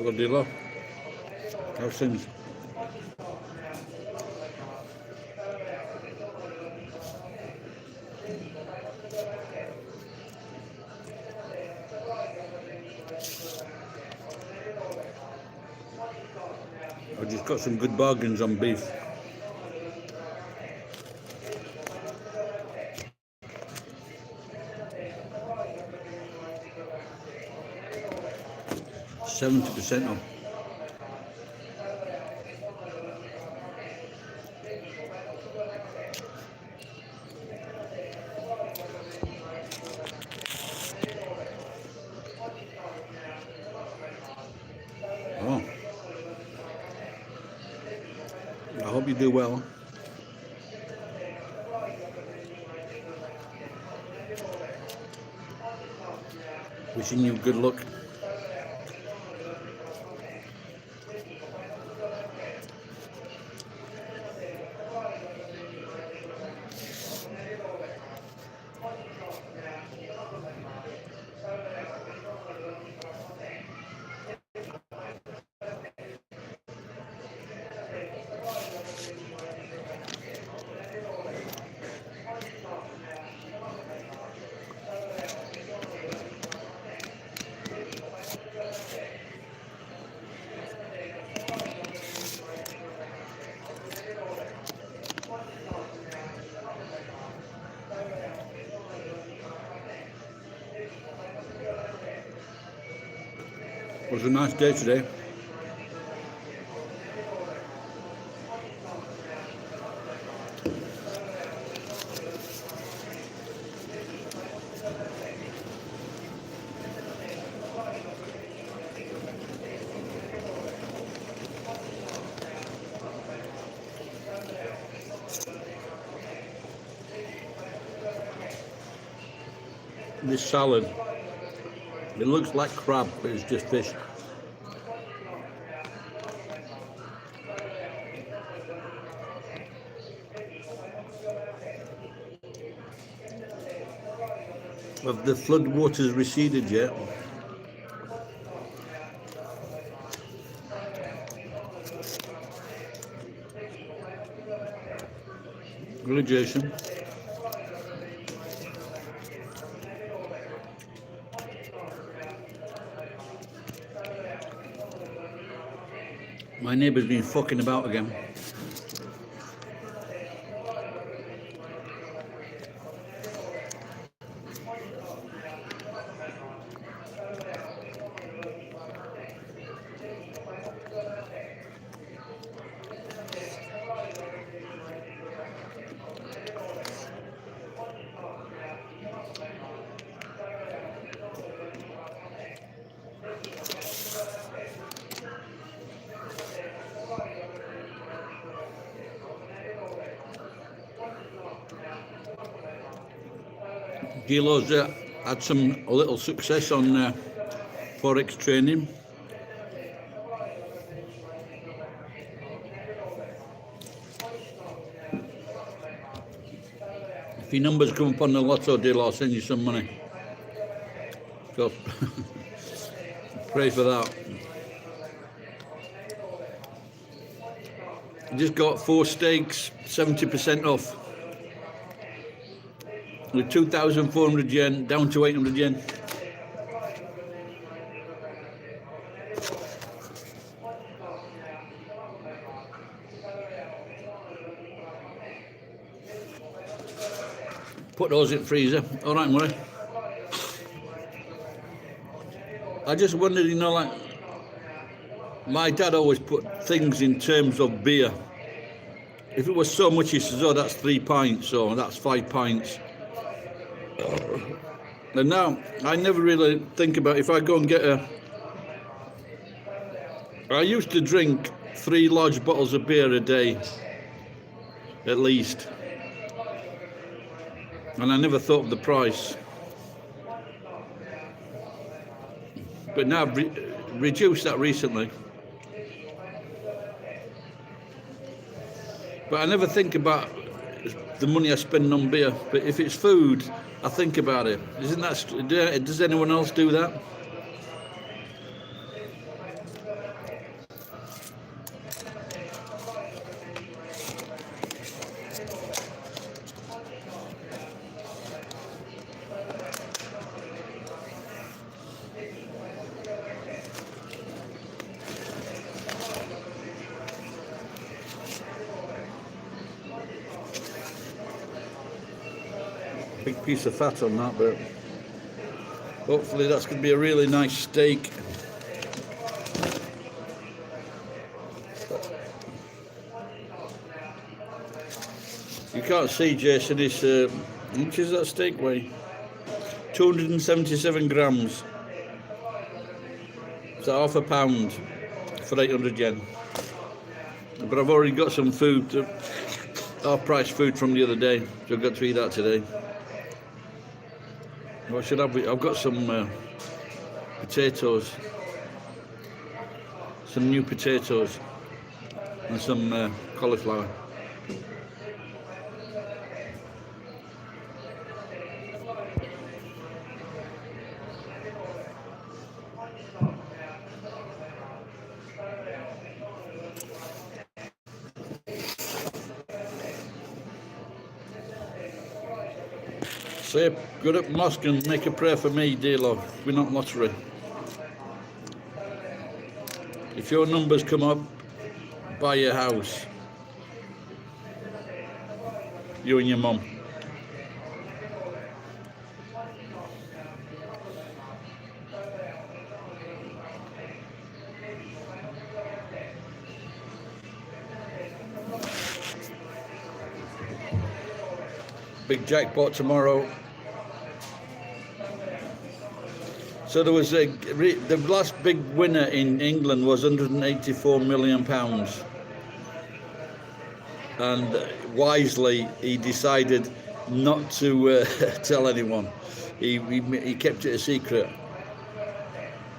Hello, dealer. How's things? I just got some good bargains on beef. %70% off. Oh, I hope you do well. Wishing you good luck. It was a nice day today. This salad, it looks like crab, but it's just fish. Have the flood waters receded yet? Really, Jason? My neighbour's been fucking about again. Gilo's had a little success on Forex training. If your numbers come up on the lotto deal, I'll send you some money. So pray for that. Just got 4 stakes, 70% off. With 2,400 yen down to 800 yen. Put those in freezer. All right, Murray. I just wondered, you know, like my dad always put things in terms of beer. If it was so much, he says, "Oh, that's 3 pints, so that's 5 pints." And now I never really think about if I go and get I used to drink 3 large bottles of beer a day, at least, and I never thought of the price. But now I've reduced that recently. But I never think about the money I spend on beer. But if it's food, I think about it. Isn't that? Does anyone else do that? big piece of fat on that, but hopefully that's going to be a really nice steak. You can't see, Jason, it's, how much does that steak weigh? 277 grams. So half a pound for 800 yen. But I've already got some food, half-price food from the other day, so I've got to eat that today. What should I have? I've got some potatoes, some new potatoes, and some cauliflower. Say, go up mosque and make a prayer for me, dear Lord. We're not lottery. If your numbers come up, buy your house. You and your mum. Big jackpot tomorrow. So there was the last big winner in England was £184 million, and wisely he decided not to tell anyone. He kept it a secret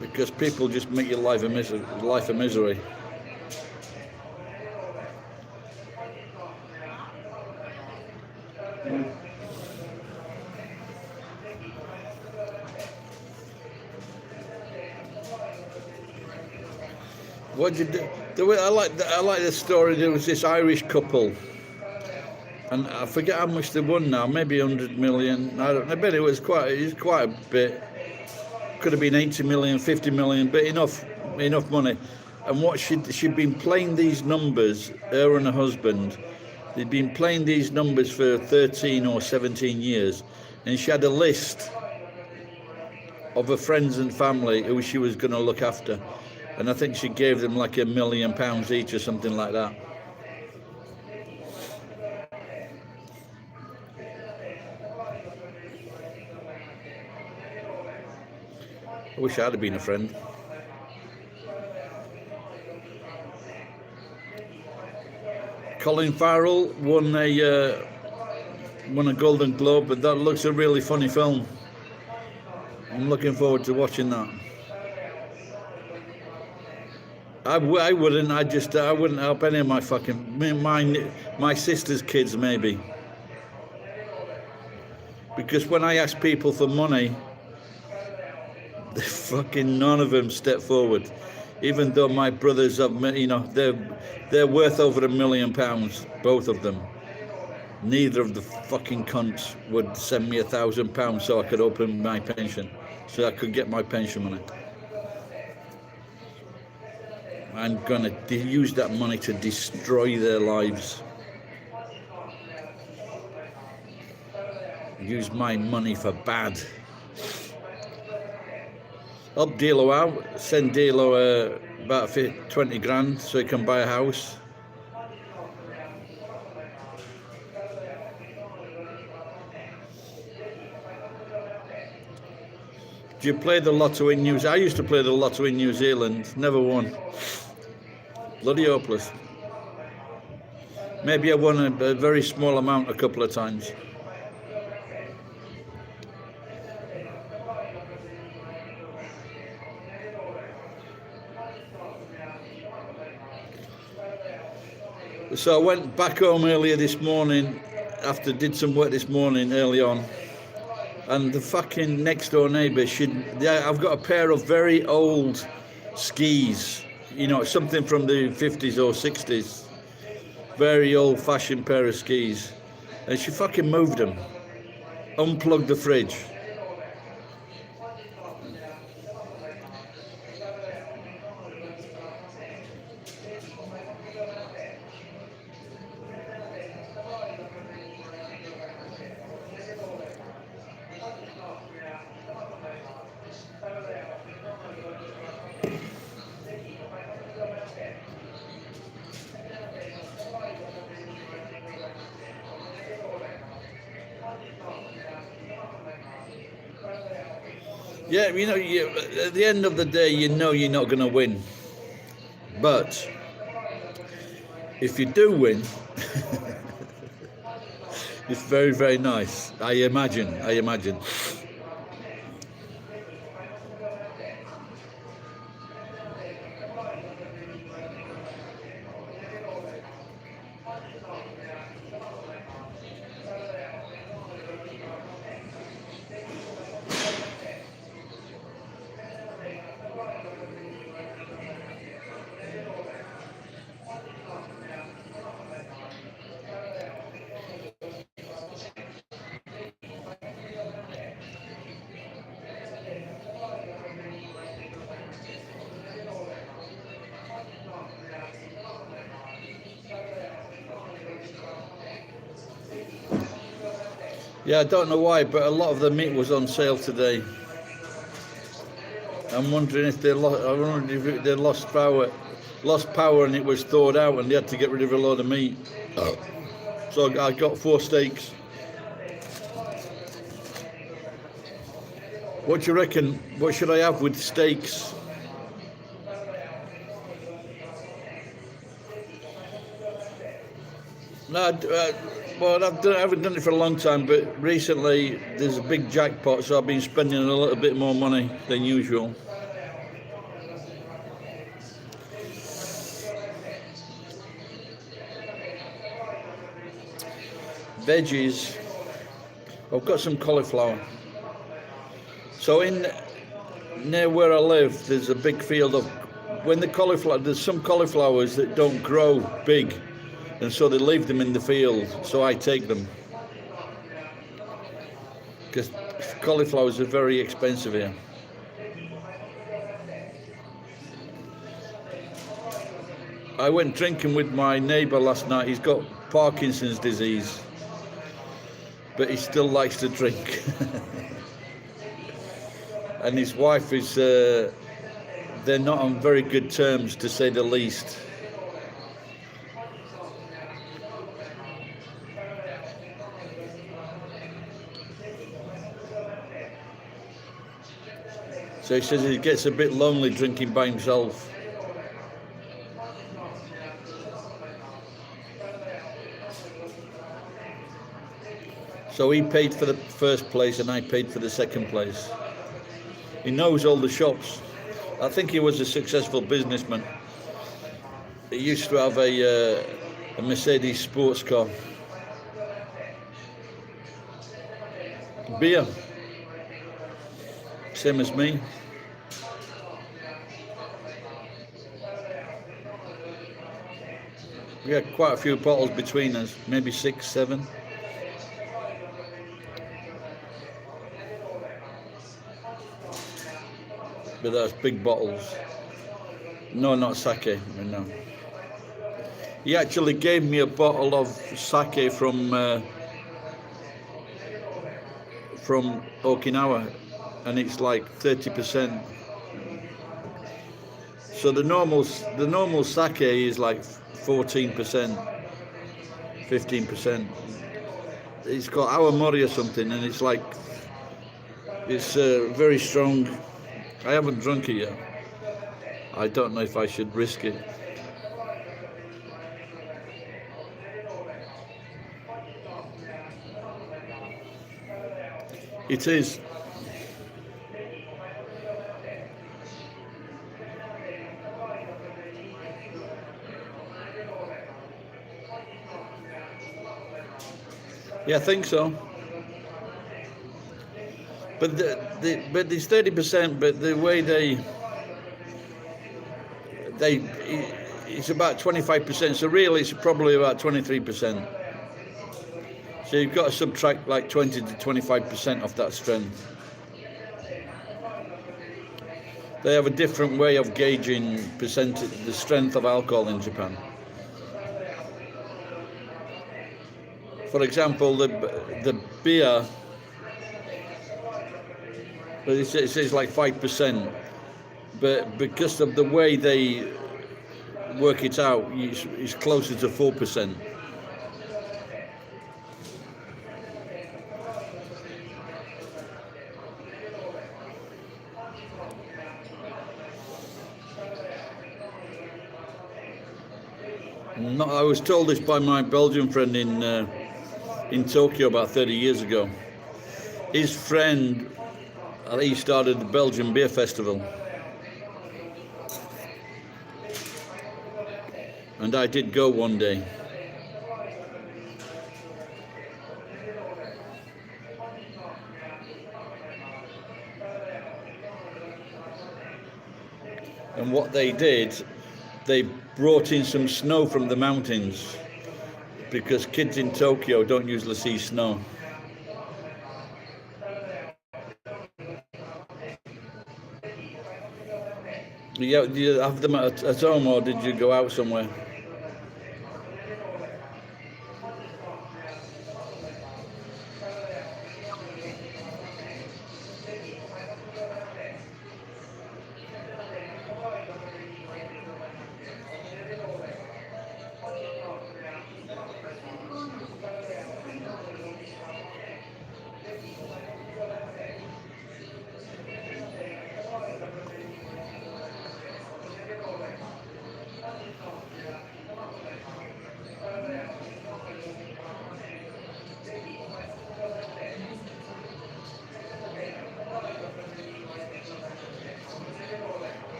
because people just make your life a misery. What did you do? I like the story. There was this Irish couple, and I forget how much they won now. Maybe 100 million. I don't know. I bet it was quite a bit. Could have been 80 million, 50 million, but enough money. And what she'd been playing these numbers. Her and her husband, they'd been playing these numbers for 13 or 17 years, and she had a list of her friends and family who she was going to look after. And I think she gave them like £1 million each or something like that. I wish I'd have been a friend. Colin Farrell won a Golden Globe, but that looks a really funny film. I'm looking forward to watching that. I wouldn't help any of my sister's kids maybe. Because when I ask people for money, fucking none of them step forward. Even though my brothers have, they're worth over £1 million, both of them. Neither of the fucking cunts would send me £1,000 so I could open my pension, so I could get my pension money. I'm gonna use that money to destroy their lives. Use my money for bad. Help Dilo out. Send Dilo about 20 grand so he can buy a house. Do you play the lotto in New Zealand? I used to play the lotto in New Zealand. Never won. Bloody hopeless. Maybe I won a very small amount a couple of times. So I went back home earlier this morning did some work this morning early on, and the fucking next door neighbour, I've got a pair of very old skis, something from the 50s or 60s, very old fashioned pair of skis, and she fucking moved them, unplugged the fridge. Yeah, at the end of the day, you know you're not going to win. But if you do win, it's very, very nice. I imagine. Yeah, I don't know why, but a lot of the meat was on sale today. I'm wondering if they lost power, and it was thawed out, and they had to get rid of a load of meat. Oh. So I got 4 steaks. What do you reckon? What should I have with steaks? No, well, I haven't done it for a long time, but recently there's a big jackpot, so I've been spending a little bit more money than usual. Veggies, I've got some cauliflower. So near where I live, there's a big field of, there's some cauliflowers that don't grow big, and so they leave them in the field, so I take them. Because cauliflowers are very expensive here. I went drinking with my neighbour last night. He's got Parkinson's disease, but he still likes to drink. And his wife is, they're not on very good terms, to say the least. So he says he gets a bit lonely drinking by himself. So he paid for the first place and I paid for the second place. He knows all the shops. I think he was a successful businessman. He used to have a Mercedes sports car. Beer. Same as me. We had quite a few bottles between us, maybe 6, 7. But that's big bottles. No, not sake, no. He actually gave me a bottle of sake from Okinawa, and it's like 30%. So the normal sake is like 14%, 15%. It's called Awamori or something, and it's very strong. I haven't drunk it yet. I don't know if I should risk it. It is. Yeah, I think so. But but it's 30%. But the way it's about 25%. So really, it's probably about 23%. So you've got to subtract like 20 to 25% off that strength. They have a different way of gauging the strength of alcohol in Japan. For example, the beer, it says like 5%, but because of the way they work it out, it's closer to 4%. No, I was told this by my Belgian friend in Tokyo about 30 years ago. His friend, he started the Belgian Beer Festival, and I did go one day. And what they did, they brought in some snow from the mountains, because kids in Tokyo don't usually see snow. Do you have them at home, or did you go out somewhere?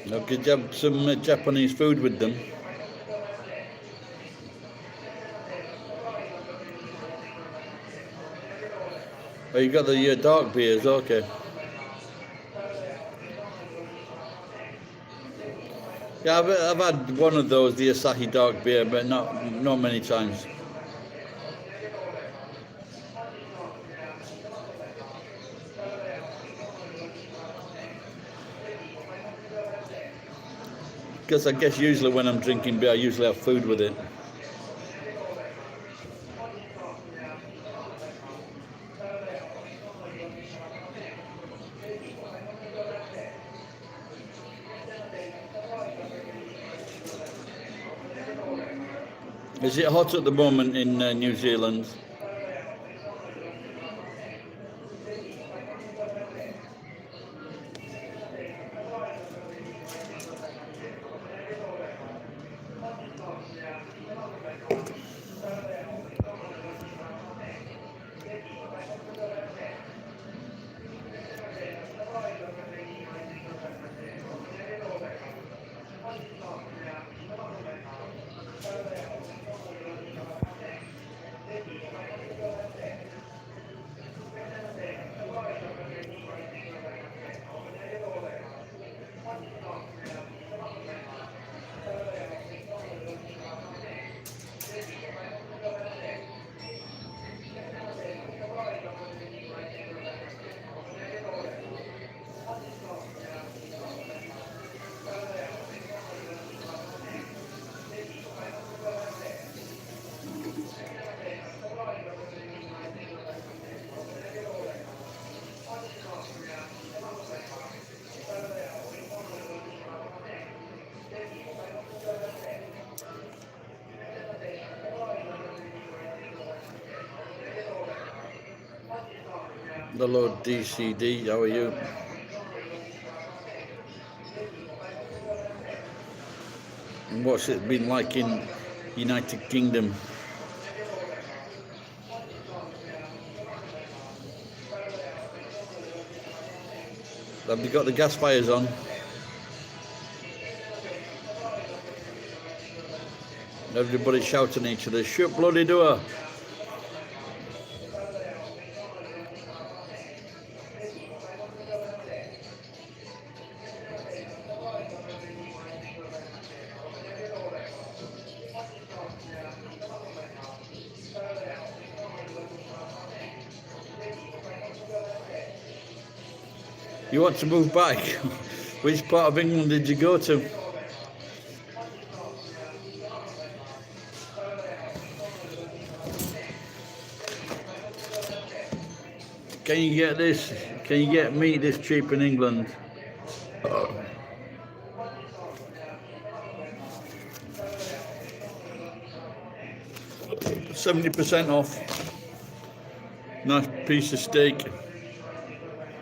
Now, did you have some Japanese food with them? Oh, you got the dark beers, okay. Yeah, I've had one of those, the Asahi dark beer, but not many times. Because I guess usually when I'm drinking beer, I usually have food with it. Is it hot at the moment in New Zealand? Hello DCD, how are you? And what's it been like in United Kingdom? Have you got the gas fires on? Everybody shouting at each other, shut bloody door! You want to move back? Which part of England did you go to? Can you get this? Can you get meat this cheap in England? 70% off. Nice piece of steak.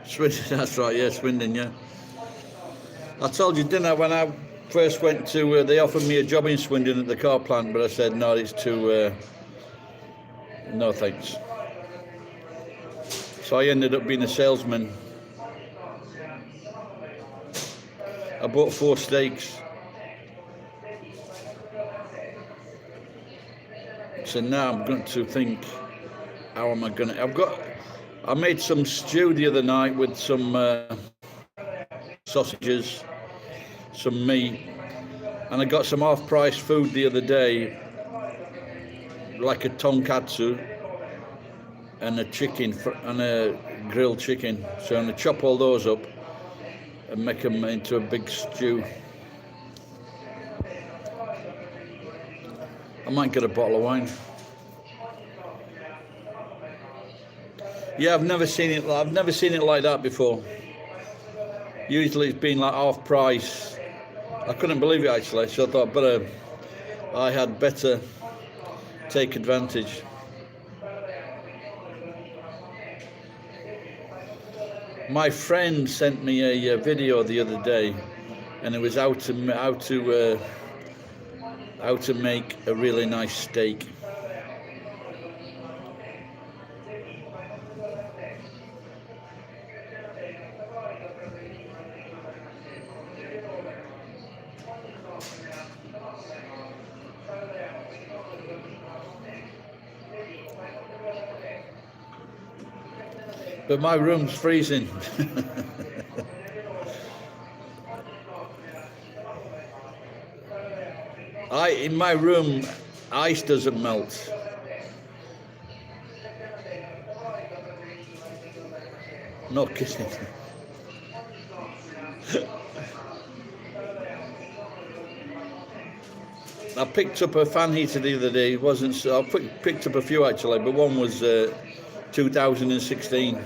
Swindon, that's right, yeah, Swindon, yeah. I told you, didn't I, when I first went to, they offered me a job in Swindon at the car plant, but I said, no, it's too, no thanks. So I ended up being a salesman. I bought 4 steaks. So now I'm going to think, how am I going to... I made some stew the other night with some sausages, some meat, and I got some half-price food the other day, like a tonkatsu and a chicken, and a grilled chicken. So I'm going to chop all those up and make them into a big stew. I might get a bottle of wine. Yeah, I've never seen it like that before. Usually it's been like half price. I couldn't believe it actually, so I thought I had better take advantage. My friend sent me a video the other day, and it was how to make a really nice steak. But my room's freezing. In my room, ice doesn't melt. No kidding. I picked up a fan heater the other day. It wasn't. I picked up a few actually, but one was 2016.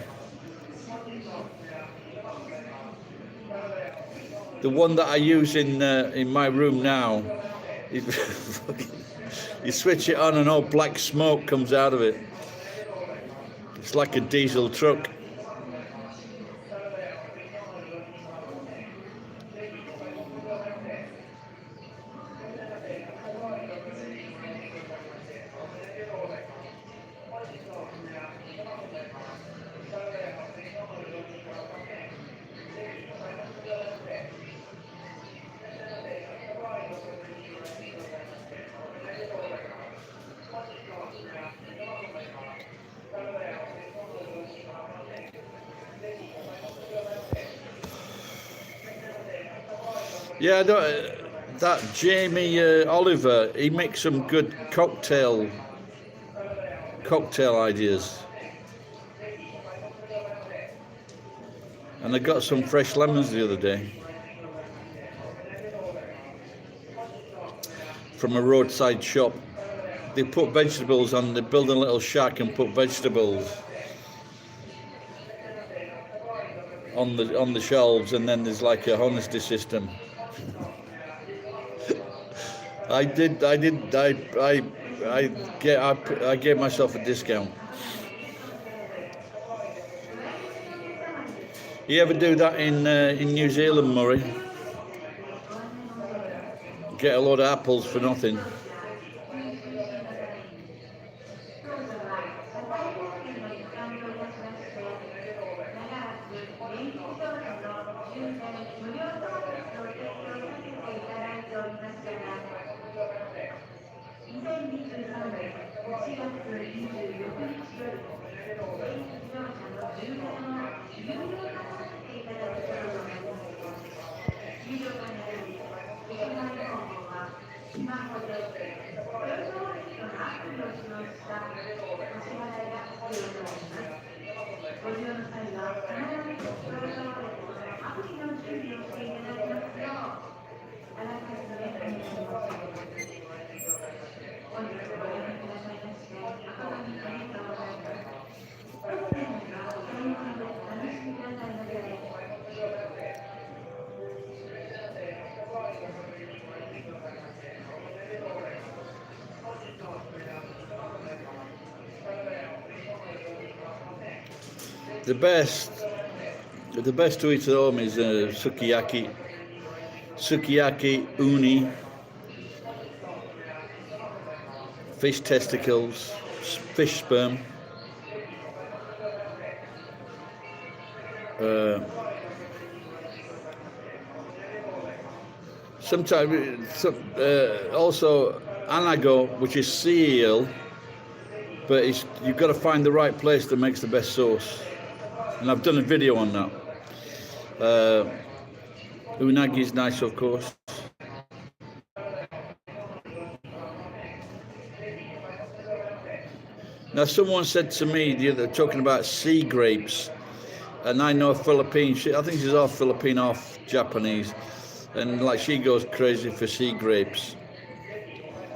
The one that I use in my room now, you switch it on and all black smoke comes out of it. It's like a diesel truck. Yeah, that Jamie Oliver, he makes some good cocktail ideas. And I got some fresh lemons the other day from a roadside shop. They put vegetables on, they build a little shack and put vegetables on the shelves, and then there's like a honesty system. I gave myself a discount. You ever do that in New Zealand, Murray? Get a load of apples for nothing. The best to eat at home is sukiyaki, uni, fish testicles, fish sperm. Sometimes also anago, which is sea eel, but you've got to find the right place that makes the best sauce. And I've done a video on that. Unagi is nice, of course. Now, someone said to me the other, talking about sea grapes, and I know a Philippine. I think she's half Philippine, half Japanese, and like she goes crazy for sea grapes.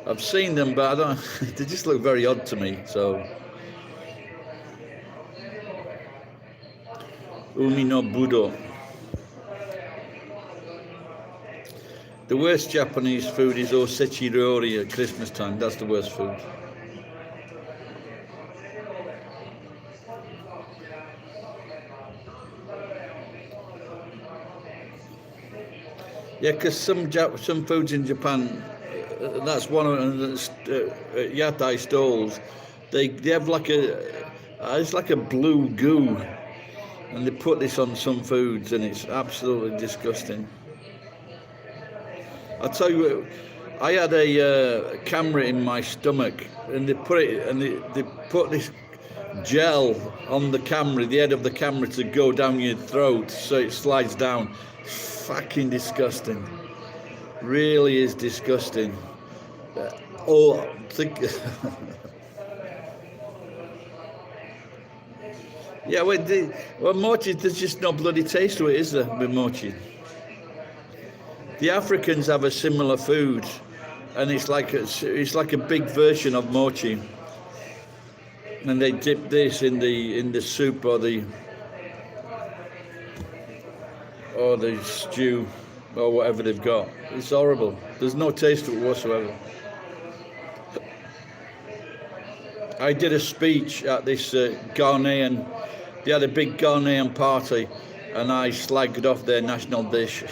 I've seen them, but I don't. They just look very odd to me. So, umi no budo. The worst Japanese food is osechi ryori at Christmas time. That's the worst food. Yeah, because some foods in Japan, that's one of the yatai stalls. They have like it's like a blue goo, and they put this on some foods, and it's absolutely disgusting. I'll tell you, I had a camera in my stomach, and they put this gel on the camera, the head of the camera, to go down your throat so it slides down. Fucking disgusting. Really is disgusting. Yeah, well, mochi, there's just no bloody taste to it, is there, with mochi? The Africans have a similar food, and it's like a big version of mochi, and they dip this in the soup or the stew or whatever they've got. It's horrible. There's no taste to it whatsoever. I did a speech at this Ghanaian. They had a big Ghanaian party, and I slagged off their national dish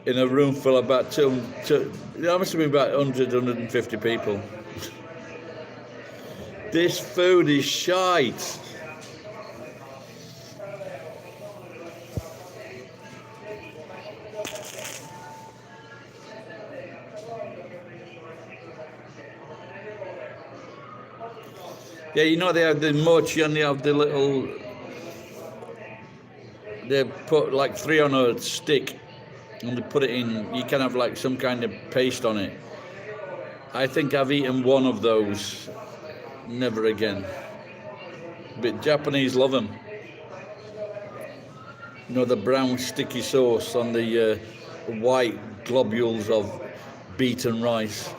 in a room full of about there must have been about 100, 150 people. This food is shite. Yeah, you know, they have the mochi and they have the little, they put like 3 on a stick and they put it in, you can have like some kind of paste on it. I think I've eaten one of those, never again. But Japanese love them. You know, the brown sticky sauce on the white globules of beaten rice.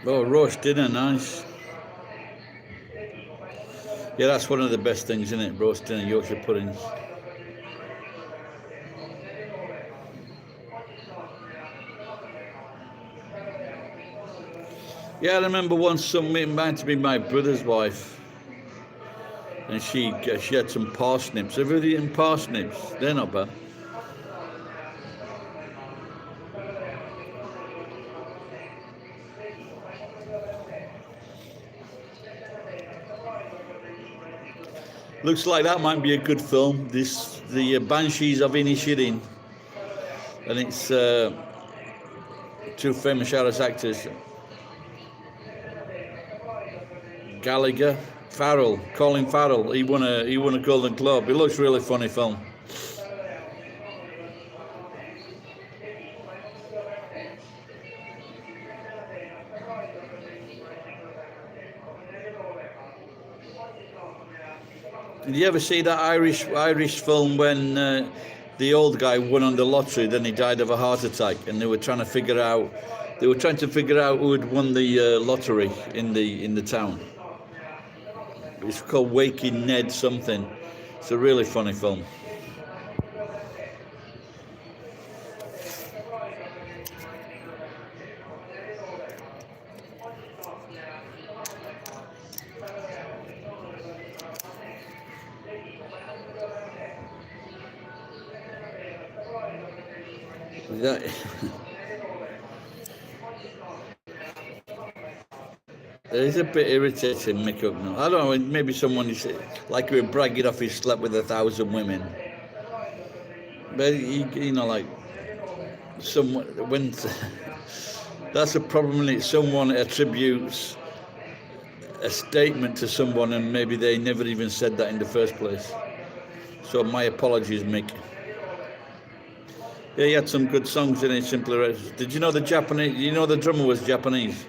Oh, roast dinner, nice. Yeah, that's one of the best things, isn't it? Roast dinner, Yorkshire puddings. Yeah, I remember once something meant to be my brother's wife, and she had some parsnips. Have you eaten parsnips? They're not bad. Looks like that might be a good film. The Banshees of Inisherin, and it's 2 famous Irish actors, Gallagher, Colin Farrell. He won a Golden Globe. It looks really funny film. Did you ever see that Irish film when the old guy won on the lottery, then he died of a heart attack, and they were trying to figure out who had won the lottery in the town. It's called Waking Ned something. It's a really funny film. That it's a bit irritating, Mick Hucknall. I don't know, maybe someone is like we're bragging off he slept with 1,000 women. But you know, like someone when that's a problem when it's someone attributes a statement to someone and maybe they never even said that in the first place. So my apologies, Mick. Yeah, he had some good songs in it, Simply Red. Did you know the Japanese? You know the drummer was Japanese.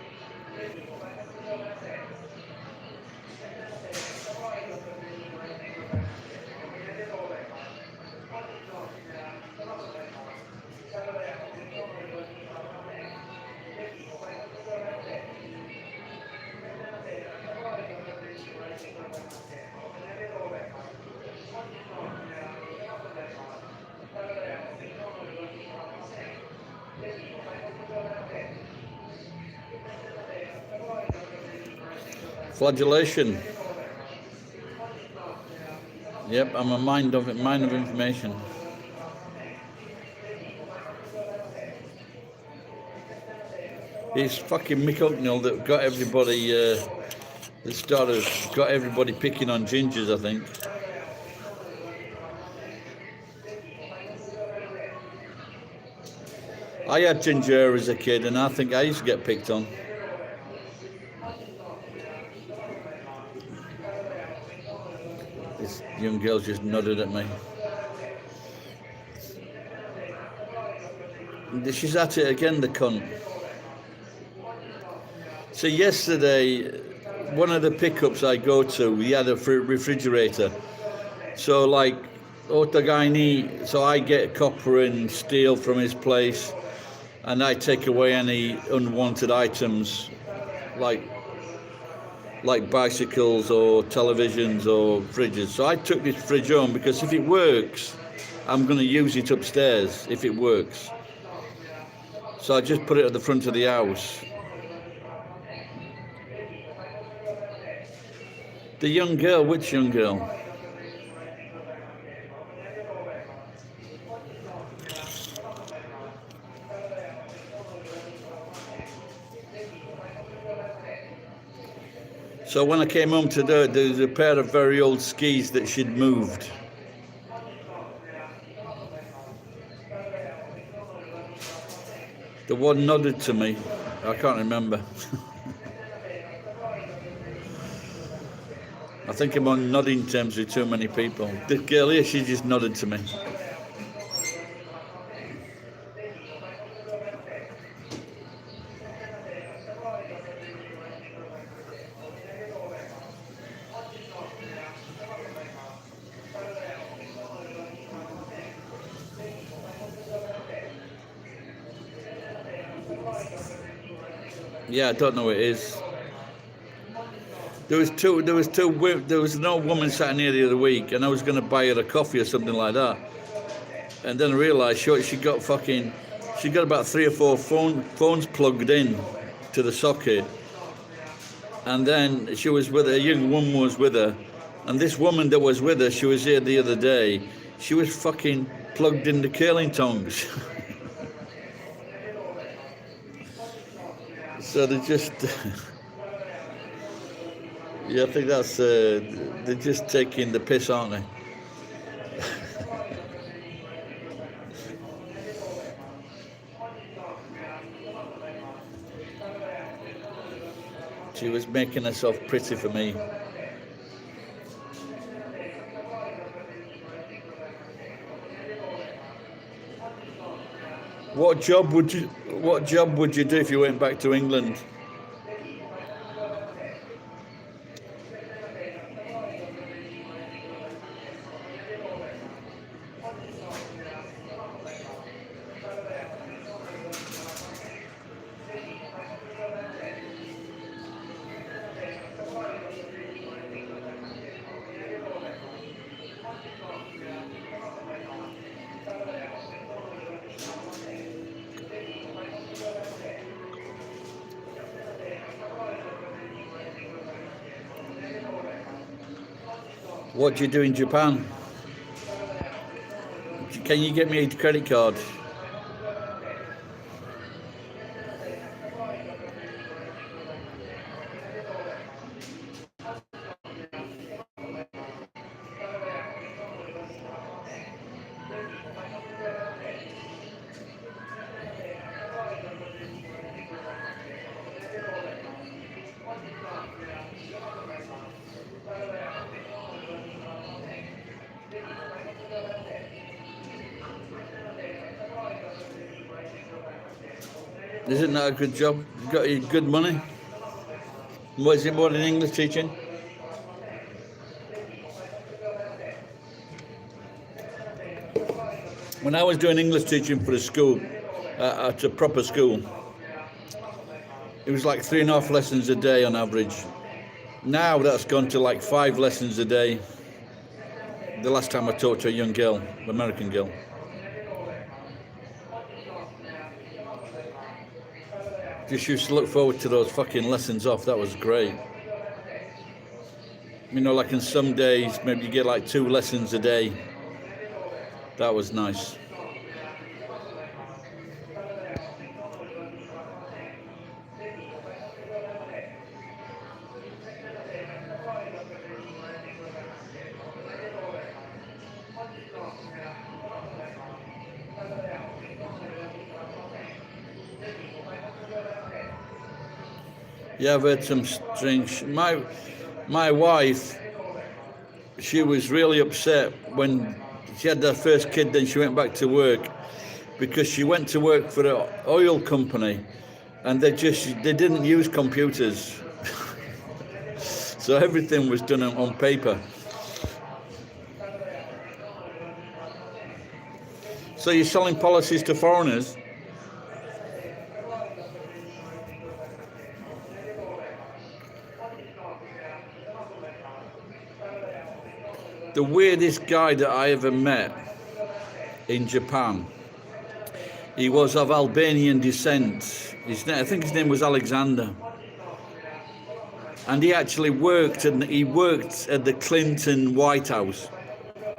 Flagellation. Yep, I'm a mind of information. It's fucking Mick Hucknall that got everybody got everybody picking on gingers, I think. I had ginger hair as a kid, and I think I used to get picked on. This young girl just nodded at me. She's at it again, the cunt. So yesterday, one of the pickups I go to, we had a refrigerator. So like, Otagaini, so I get copper and steel from his place, and I take away any unwanted items, like bicycles or televisions or fridges. So I took this fridge home because if it works, I'm going to use it upstairs if it works. So I just put it at the front of the house. The young girl, which young girl? So when I came home today, there was a pair of very old skis that she'd moved. The one nodded to me. I can't remember. I think I'm on nodding terms with too many people. The girl here, she just nodded to me. Yeah, I don't know what it is. There was no woman sat in here the other week, and I was going to buy her a coffee or something like that. And then I realised she got about 3 or 4 phones plugged in to the socket. And then she was with a young woman was with her, and this woman that was with her, she was here the other day. She was fucking plugged into curling tongs. So they just, yeah, I think that's, they're just taking the piss, aren't they? She was making herself pretty for me. What job would you do if you went back to England? What do you do in Japan? Can you get me a credit card? Isn't that a good job? You got your good money? What is it more than English teaching? When I was doing English teaching for a school, at a proper school, it was like 3.5 lessons a day on average. Now that's gone to like 5 lessons a day. The last time I taught to a young girl, American girl. Just used to look forward to those fucking lessons off. That was great. You know, like in some days, maybe you get like 2 lessons a day. That was nice. Yeah, I've heard some strange. My wife, she was really upset when she had her first kid. Then she went back to work because she went to work for an oil company, and they didn't use computers, so everything was done on paper. So you're selling policies to foreigners? The weirdest guy that I ever met in Japan, he was of Albanian descent. I think his name was Alexander. And he actually worked at the Clinton White House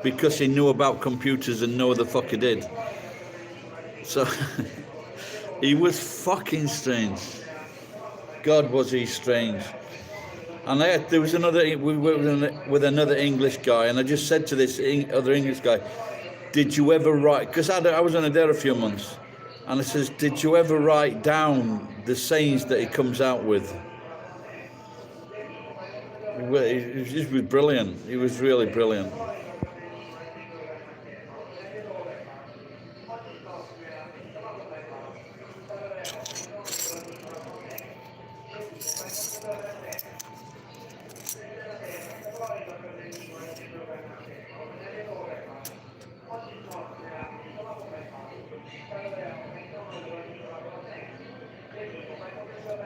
because he knew about computers and no other fucker did. So he was fucking strange. God, was he strange. And there was we were with another English guy, and I just said to this other English guy, did you ever write, because I was only there a few months, and I says, did you ever write down the sayings that he comes out with? He was brilliant. He was really brilliant.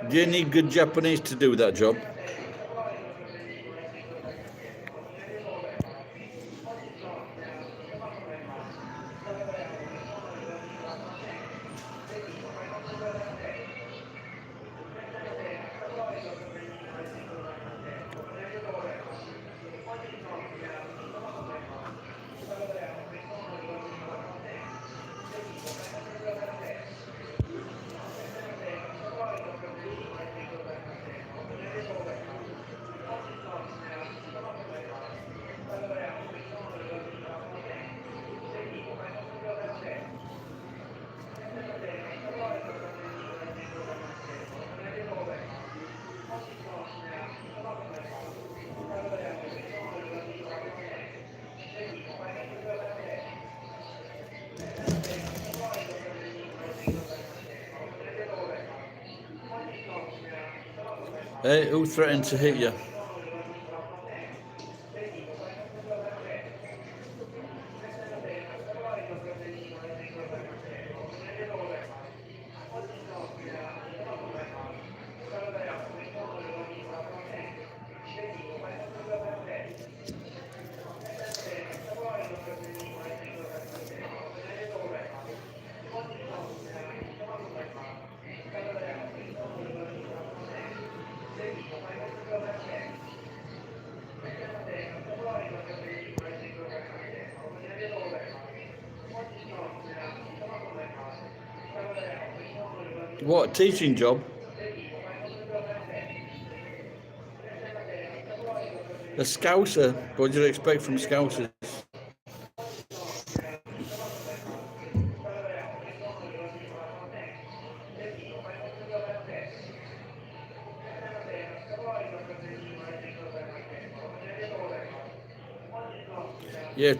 Do you need good Japanese to do that job? Hey, who threatened to hit you? What, a teaching job? A Scouser? What do you expect from Scousers? Yeah, if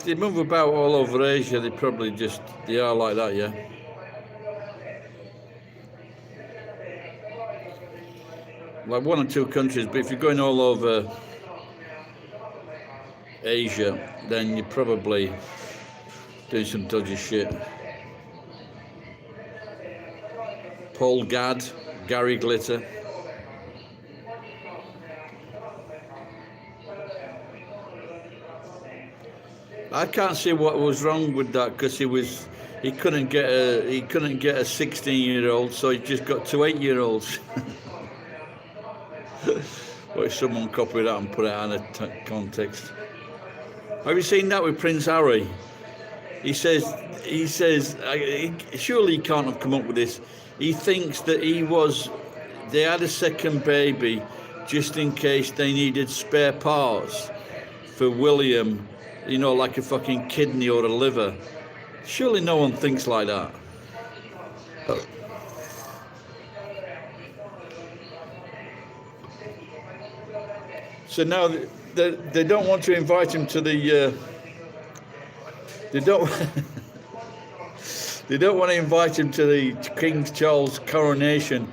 they move about all over Asia, they are like that, yeah. Like one or two countries, but if you're going all over Asia, then you're probably doing some dodgy shit. Paul Gadd, Gary Glitter. I can't see what was wrong with that because he couldn't get a 16-year-old, so he just got 2 8-year-olds. What if someone copied that and put it out of context? Have you seen that with Prince Harry? He says, surely he can't have come up with this. He thinks that they had a second baby just in case they needed spare parts for William, you know, like a fucking kidney or a liver. Surely no one thinks like that. So now they don't want to invite him to the. They don't. They don't want to invite him to the King Charles coronation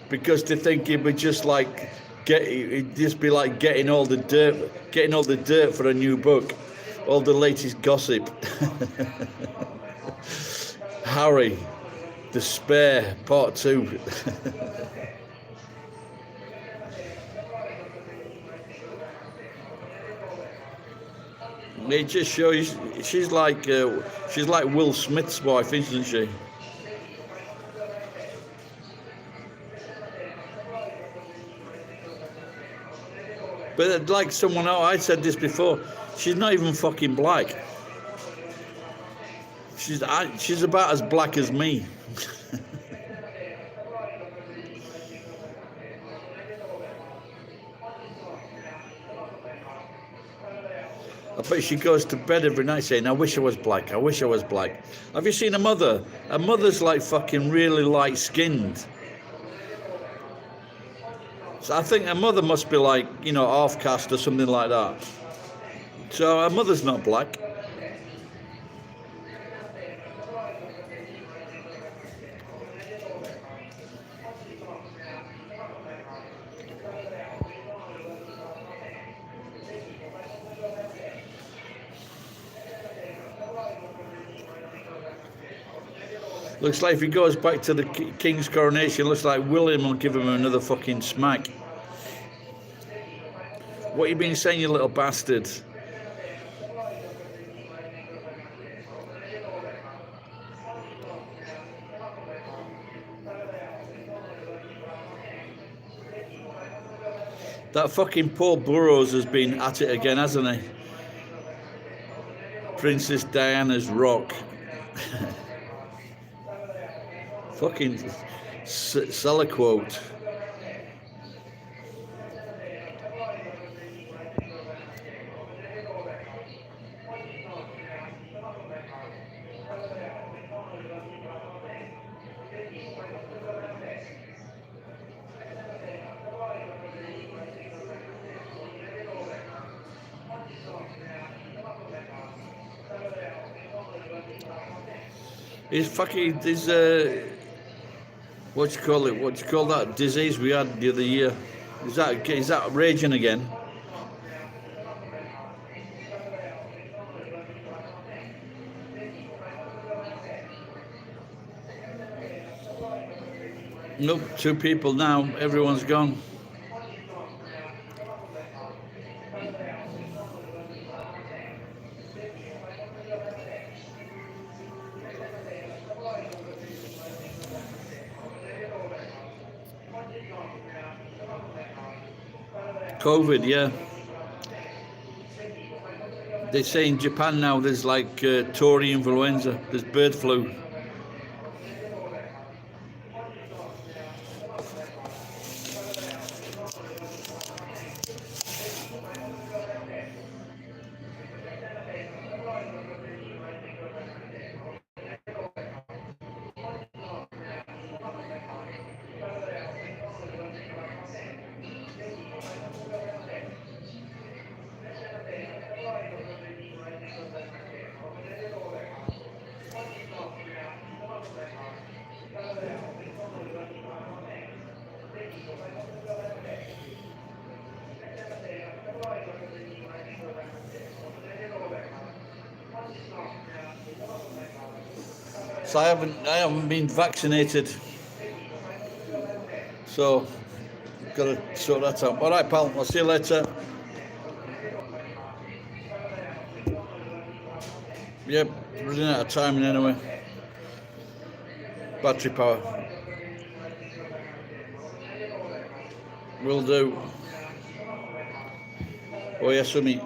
because they think it'd be just like getting all the dirt for a new book, all the latest gossip. Harry, The Spare, Part 2. It just shows she's like Will Smith's wife, isn't she? But like someone else, I said this before, she's not even fucking black. She's about as black as me. I bet she goes to bed every night saying, I wish I was black, I wish I was black. Have you seen a mother? A mother's like fucking really light skinned. So I think a mother must be like, you know, half caste or something like that. So her mother's not black. Looks like if he goes back to the King's coronation, looks like William will give him another fucking smack. What you been saying, you little bastard? That fucking Paul Burrows has been at it again, hasn't he? Princess Diana's rock. Fucking sell a quote. It's fucking this what do you call it? What do you call that disease we had the other year? Is that raging again? Nope, 2 people now. Everyone's gone. COVID, yeah. They say in Japan now there's like Tori influenza, there's bird flu. So I haven't been vaccinated. So got to sort that out. All right, pal. I'll see you later. Yep, running out of timing anyway. Battery power. Will do. Oh yes, for me.